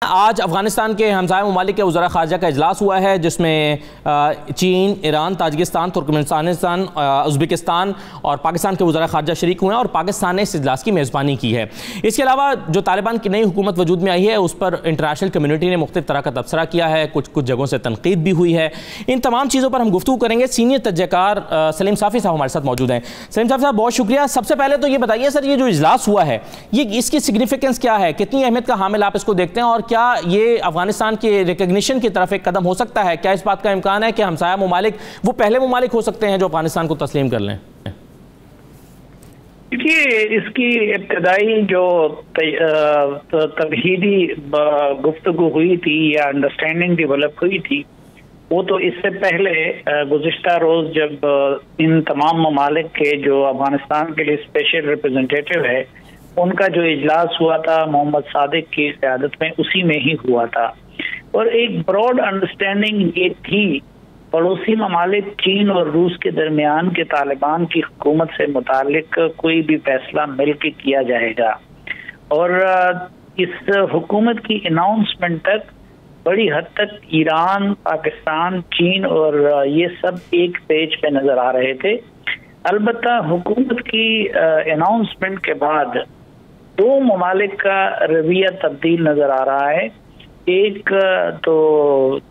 आज अफगानिस्तान के हमसाया ममालिक के वज़रा ख़ारजा का इजलास हुआ है, जिसमें चीन, ईरान, ताजिकिस्तान, तुर्कमेनिस्तान, उज़्बेकिस्तान और पाकिस्तान के वज़रा ख़ारजा शरीक हुए हैं और पाकिस्तान ने इस इजलास की मेज़बानी की है। इसके अलावा जो तालिबान की नई हुकूमत वजूद में आई है, उस पर इंटरनेशनल कम्युनिटी ने मुख्तलिफ तरह का तबसरा किया है, कुछ जगहों से तनकीद भी हुई है। इन तमाम चीज़ों पर हम गुफ्तगू करेंगे। सीनियर तज्ज़कार सलीम साफ़ी साहब हमारे साथ मौजूद हैं। सलीम साफ़ी साहब, बहुत शुक्रिया। सबसे पहले तो ये बताइए सर, ये जो इजलास हुआ है, ये इसकी सिग्निफिकेंस क्या है, कितनी अहमियत का हामिल आप इसको देखते हैं और क्या ये अफगानिस्तान के रिकग्निशन की तरफ एक कदम हो सकता है? क्या इस बात का इम्कान है कि हमसाया ममालिक वो पहले ममालिक हो सकते हैं जो अफगानिस्तान को तस्लीम कर लें? देखिए, इसकी इब्तदाई जो तमहीदी गुफ्तगू हुई थी या अंडरस्टैंडिंग डेवलप हुई थी, वो तो इससे पहले गुज़िश्ता रोज जब इन तमाम ममालिक के जो अफगानिस्तान के लिए स्पेशल रिप्रेजेंटेटिव है, उनका जो इजलास हुआ था मोहम्मद सादिक की क़यादत में, उसी में ही हुआ था। और एक ब्रॉड अंडरस्टैंडिंग ये थी पड़ोसी ममालिक चीन और रूस के दरमियान के तालिबान की हुकूमत से मुतालिक कोई भी फैसला मिल के किया जाएगा। और इस हुकूमत की अनाउंसमेंट तक बड़ी हद तक ईरान, पाकिस्तान, चीन और ये सब एक पेज पे नजर आ रहे थे। अलबत्ता हुकूमत की अनाउंसमेंट के बाद दो ममालिक का रवैया तब्दील नजर आ रहा है। एक तो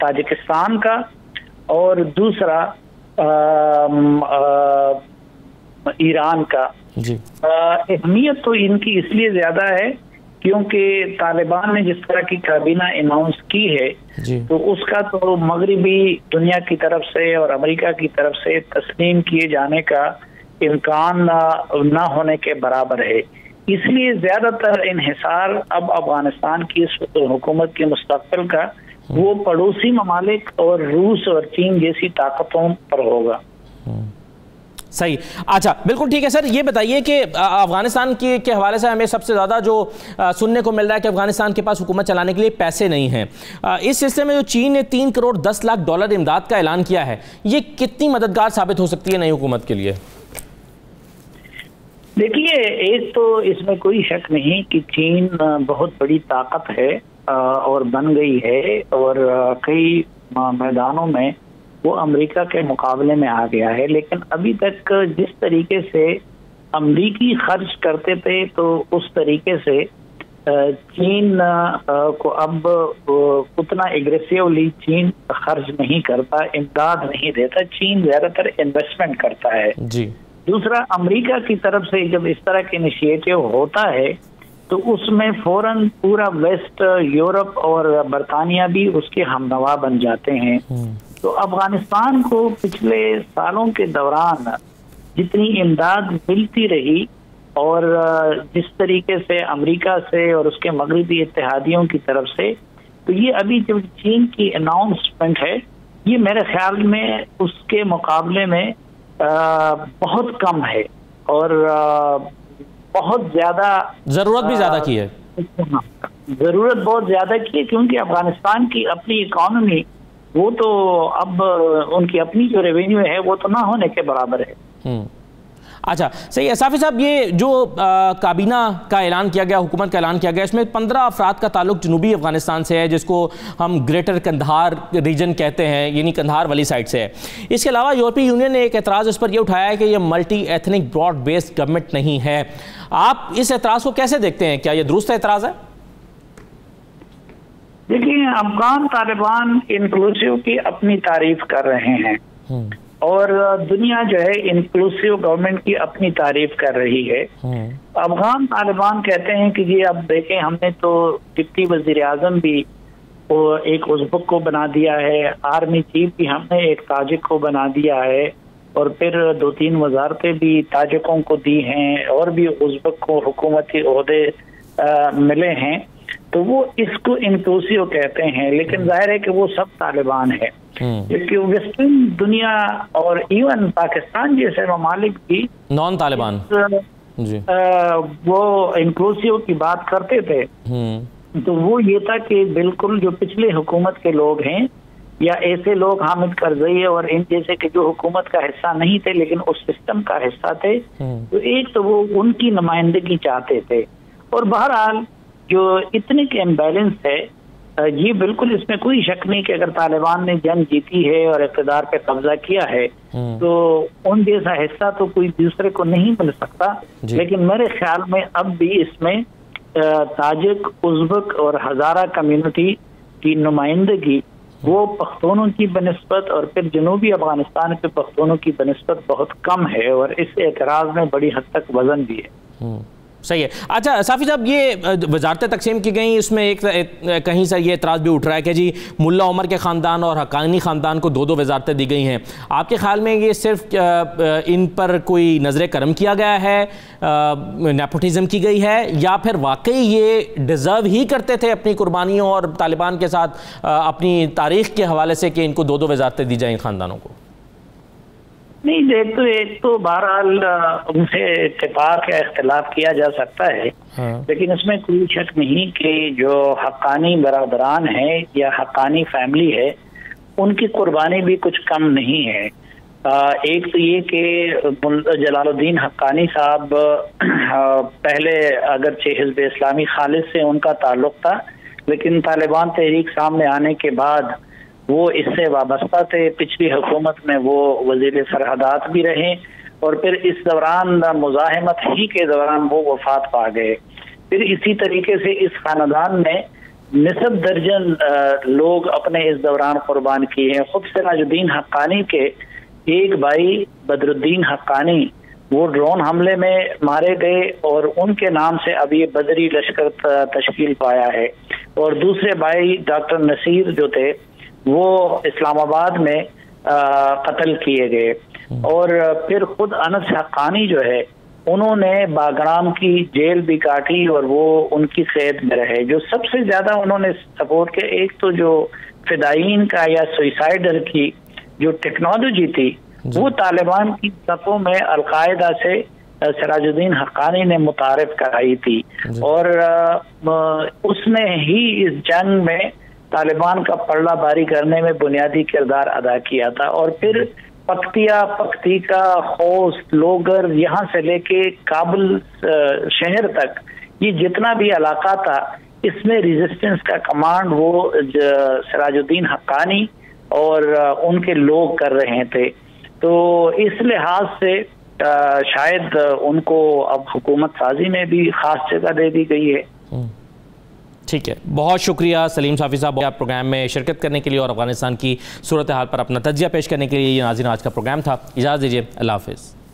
ताजिकिस्तान का और दूसरा ईरान का। अहमियत तो इनकी इसलिए ज्यादा है क्योंकि तालिबान ने जिस तरह की काबीना अनाउंस की है, तो उसका तो मगरिबी दुनिया की तरफ से और अमेरिका की तरफ से तस्लीम किए जाने का इम्कान न होने के बराबर है। इसलिए ज्यादातर इन्हिसार अब अफगानिस्तान की इस हुकूमत के मुस्तक़बिल का वो पड़ोसी ममालिक और रूस और चीन जैसी ताकतों पर होगा। सही। अच्छा, बिल्कुल ठीक है सर। ये बताइए कि अफगानिस्तान के हवाले से हमें सबसे ज़्यादा जो सुनने को मिल रहा है कि अफगानिस्तान के पास हुकूमत चलाने के लिए पैसे नहीं हैं। इस सिलसिले में जो चीन ने 3 करोड़ 10 लाख डॉलर इमदाद का ऐलान किया है, ये कितनी मददगार साबित हो सकती है नई हुकूमत के लिए? देखिए, एक तो इसमें कोई शक नहीं कि चीन बहुत बड़ी ताकत है और बन गई है और कई मैदानों में वो अमेरिका के मुकाबले में आ गया है। लेकिन अभी तक जिस तरीके से अमेरिकी खर्च करते थे, तो उस तरीके से चीन को अब उतना एग्रेसिवली चीन खर्च नहीं करता, इमदाद नहीं देता। चीन ज्यादातर इन्वेस्टमेंट करता है जी। दूसरा, अमेरिका की तरफ से जब इस तरह के इनिशिएटिव होता है तो उसमें फौरन पूरा वेस्ट, यूरोप और बरतानिया भी उसके हमनवा बन जाते हैं। तो अफगानिस्तान को पिछले सालों के दौरान जितनी इमदाद मिलती रही और जिस तरीके से अमेरिका से और उसके मगरबी इत्तेहादियों की तरफ से, तो ये अभी जब चीन की अनाउंसमेंट है, ये मेरे ख्याल में उसके मुकाबले में बहुत कम है और बहुत ज्यादा जरूरत भी ज्यादा की है। जरूरत बहुत ज्यादा की है क्योंकि अफगानिस्तान की अपनी इकोनॉमी वो तो अब उनकी अपनी जो रेवेन्यू है वो तो ना होने के बराबर है। अच्छा, सही है। साफ़ी साहब, ये जो काबीना का ऐलान किया गया, हुकूमत का ऐलान किया गया, इसमें 15 अफराद का ताल्लुक जनूबी अफगानिस्तान से है, जिसको हम ग्रेटर कंधार रीजन कहते हैं, यानी कंधार वाली साइड से है। इसके अलावा यूरोपीय यूनियन ने एक एतराज़ इस पर यह उठाया है कि यह multi ethnic broad based government नहीं है। आप इस एतराज़ को कैसे देखते हैं? क्या यह दुरुस्त एतराज़ है? देखिए, अफगान तालिबान इंक्लूसिव की अपनी तारीफ कर रहे हैं और दुनिया जो है इंक्लूसिव गवर्नमेंट की अपनी तारीफ कर रही है। अफगान तालिबान कहते हैं कि जी अब देखें, हमने तो डिप्टी वजीर आजम भी एक उज़्बेक को बना दिया है, आर्मी चीफ भी हमने एक ताजिक को बना दिया है और फिर 2-3 वजारतें भी ताजिकों को दी हैं और भी उज़्बेक को हुकूमती ओहदे मिले हैं। तो वो इसको इंक्लूसिव कहते हैं, लेकिन जाहिर है कि वो सब तालिबान है। क्योंकि वेस्टर्न दुनिया और इवन पाकिस्तान जैसे ममालिक भी नॉन तालिबान वो इंक्लूसिव की बात करते थे। तो वो ये था कि बिल्कुल जो पिछले हुकूमत के लोग हैं या ऐसे लोग हामिद करजई और इन जैसे कि जो हुकूमत का हिस्सा नहीं थे लेकिन उस सिस्टम का हिस्सा थे, तो एक तो वो उनकी नुमाइंदगी चाहते थे। और बहरहाल जो इतने के इम्बैलेंस है ये बिल्कुल, इसमें कोई शक नहीं कि अगर तालिबान ने जंग जीती है और इक़्तिदार पे कब्जा किया है तो उन जैसा हिस्सा तो कोई दूसरे को नहीं मिल सकता। लेकिन मेरे ख्याल में अब भी इसमें ताजिक, उज़्बेक और हज़ारा कम्युनिटी की नुमाइंदगी वो पख्तूनों की बनिस्बत और फिर जनूबी अफगानिस्तान के पख्तूनों की बनिस्बत बहुत कम है और इस एतराज़ में बड़ी हद तक वजन भी है। सही है। अच्छा साफ़ी साहब, ये वजारतें तकसीम की गई, इसमें एक कहीं से ये एतराज़ भी उठ रहा है कि जी मुल्ला उमर के ख़ानदान और हक्कानी ख़ानदान को 2-2 वजारतें दी गई हैं। आपके ख्याल में ये सिर्फ इन पर कोई नज़र करम किया गया है, नेपोटिज़म की गई है, या फिर वाकई ये डिज़र्व ही करते थे अपनी कुर्बानियों और तालिबान के साथ अपनी तारीख़ के हवाले से कि इनको 2-2 वजारतें दी जाएँ ख़ानदानों को? नहीं, एक तो बहरहाल उनसे इत्तेफाक या इख्तिलाफ किया जा सकता है। लेकिन इसमें कोई शक नहीं कि जो हक्कानी बरादरान है या हक्कानी फैमिली है उनकी कुर्बानी भी कुछ कम नहीं है। एक तो ये कि जलालुद्दीन हक्कानी साहब पहले अगरचे हिज़्ब इस्लामी खालिद से उनका ताल्लुक था, लेकिन तालिबान तहरीक सामने आने के बाद वो इससे वाबस्ता थे। पिछली हुकूमत में वो वज़ीर सरहदात भी रहे और फिर इस दौरान मुज़ाहिमत ही के दौरान वो वफात पा गए। फिर इसी तरीके से इस खानदान ने निसब दर्जन लोग अपने इस दौरान कुर्बान किए हैं। खुद सिराजुद्दीन हक्कानी के एक भाई बदरुद्दीन हक्कानी वो ड्रोन हमले में मारे गए और उनके नाम से अब ये बदरी लश्कर तश्कील पाया है। और दूसरे भाई डॉक्टर नसीर जो थे वो इस्लामाबाद में कत्ल किए गए। और फिर खुद अनस हक्कानी जो है उन्होंने बागराम की जेल भी काटी और वो उनकी कैद में रहे। जो सबसे ज्यादा उन्होंने सपोर्ट किया, एक तो जो फिदायीन का या सुइसाइडर की जो टेक्नोलॉजी थी वो तालिबान की सफ़ों में अलकायदा से सिराजुद्दीन हक्कानी ने मुतारिफ कराई थी और उसने ही इस जंग में तालिबान का पलड़ा भारी करने में बुनियादी किरदार अदा किया था। और फिर पक्तिया, पक्तिका, खोस्त, लोगर, यहाँ से लेके काबुल शहर तक ये जितना भी इलाका था इसमें रेजिस्टेंस का कमांड वो सिराजुद्दीन हक्कानी और उनके लोग कर रहे थे। तो इस लिहाज से शायद उनको अब हुकूमत साजी में भी खास जगह दे दी गई है। ठीक है, बहुत शुक्रिया सलीम साफ़ी साहब प्रोग्राम में शिरकत करने के लिए और अफगानिस्तान की सूरत हाल पर अपना तज्जिया पेश करने के लिए। ये नाज़रीन आज का प्रोग्राम था, इजाज़त दीजिए, अल्लाह हाफ़िज़।